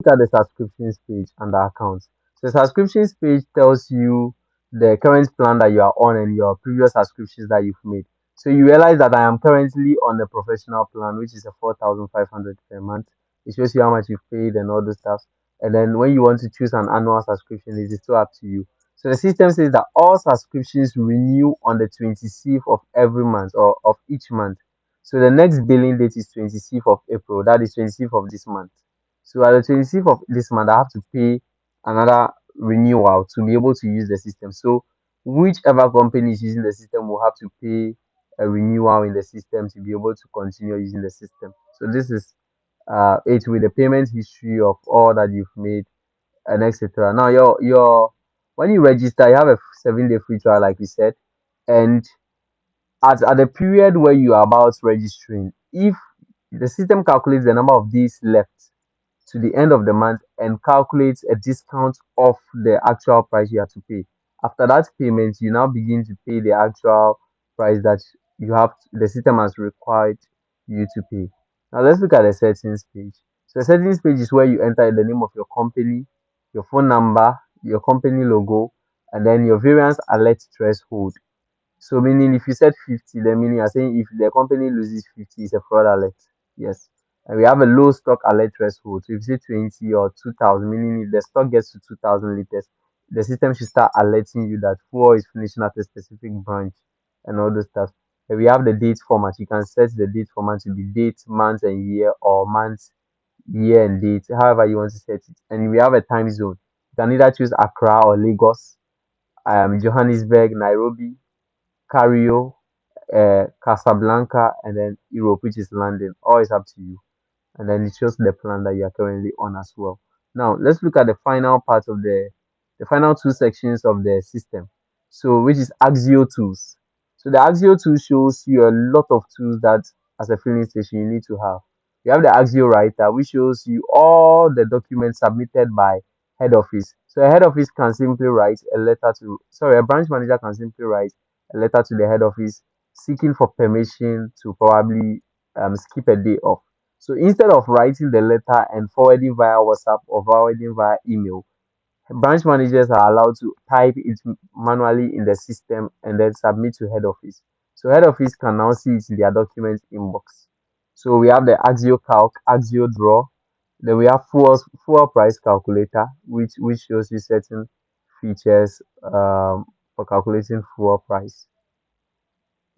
Look at the subscriptions page and the accounts. So the subscriptions page tells you the current plan that you are on and your previous subscriptions that you've made. So you realize that I am currently on the professional plan, which is a 4,500 per month. It shows you how much you've paid and all those stuff. And then when you want to choose an annual subscription, it is still up to you. So the system says that all subscriptions renew on the 26th of every month or of each month. So the next billing date is 26th of April. That is 26th of this month. So at the 26th of this month, I have to pay another renewal to be able to use the system. So whichever company is using the system will have to pay a renewal in the system to be able to continue using the system. So this is it with the payment history of all that you've made and etc. Now your when you register, you have a 7 day free trial, like we said, and at the period where you are about registering, if the system calculates the number of days left to the end of the month and calculates a discount of the actual price you have to pay. After that payment, you now begin to pay the actual price that the system has required you to pay. Now let's look at the settings page. So the settings page is where you enter the name of your company, your phone number, your company logo, and then your variance alert threshold. So meaning if you set 50, then meaning you're saying if the company loses 50, it's a fraud alert. Yes. And we have a low stock alert threshold. So if you say 20 or 2000, meaning if the stock gets to 2000 liters, the system should start alerting you that fuel is finishing at a specific branch and all those stuff. And we have the date format. You can set the date format to be date, month, and year, or month, year, and date, however you want to set it. And we have a time zone. You can either choose Accra or Lagos, Johannesburg, Nairobi, Cairo, Casablanca, and then Europe, which is London. All is up to you. And then it shows the plan that you are currently on as well. Now let's look at the final part of the final two sections of the system. So which is Axio tools. So the Axio tool shows you a lot of tools that as a filling station you need to have. You have the Axio writer, which shows you all the documents submitted by head office. So a head office can simply write a letter to sorry, a branch manager can simply write a letter to the head office seeking for permission to probably skip a day off. So instead of writing the letter and forwarding via WhatsApp or forwarding via email, branch managers are allowed to type it manually in the system and then submit to head office. So head office can now see it in their document inbox. So we have the Axio Calc, Axio Draw. Then we have fuel price calculator, which shows you certain features for calculating fuel price.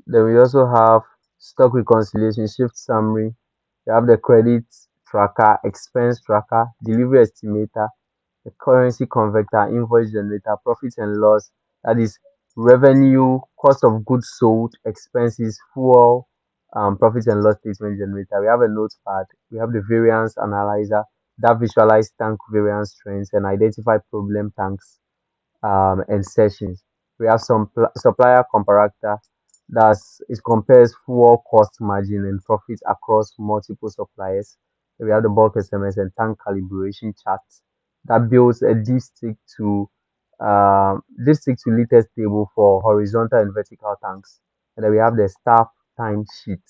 Then we also have stock reconciliation, shift summary. We have the credit tracker, expense tracker, delivery estimator, the currency converter, invoice generator, profit and loss, that is revenue, cost of goods sold, expenses, fuel, profit and loss statement generator. We have a notepad, we have the variance analyzer that visualize tank variance trends and identify problem tanks and sessions. We have some supplier comparator it compares fuel cost margin and profits across multiple suppliers. We have the bulk SMS and tank calibration charts that builds a dipstick to liters table for horizontal and vertical tanks. And then we have the staff time sheet.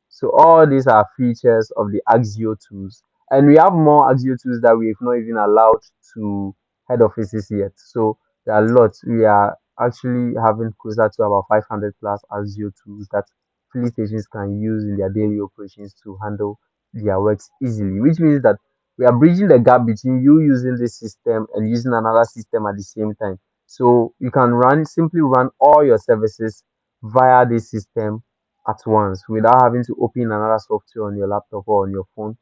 So all these are features of the Axio tools. And we have more Axio tools that we've not even allowed to head offices yet. So there are lots. We are actually having closer to about 500 plus Axio tools that police stations can use in their daily operations to handle their works easily, which means that we are bridging the gap between you using this system and using another system at the same time. So you can simply run all your services via this system at once without having to open another software on your laptop or on your phone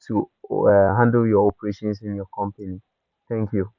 to handle your operations in your company. Thank you.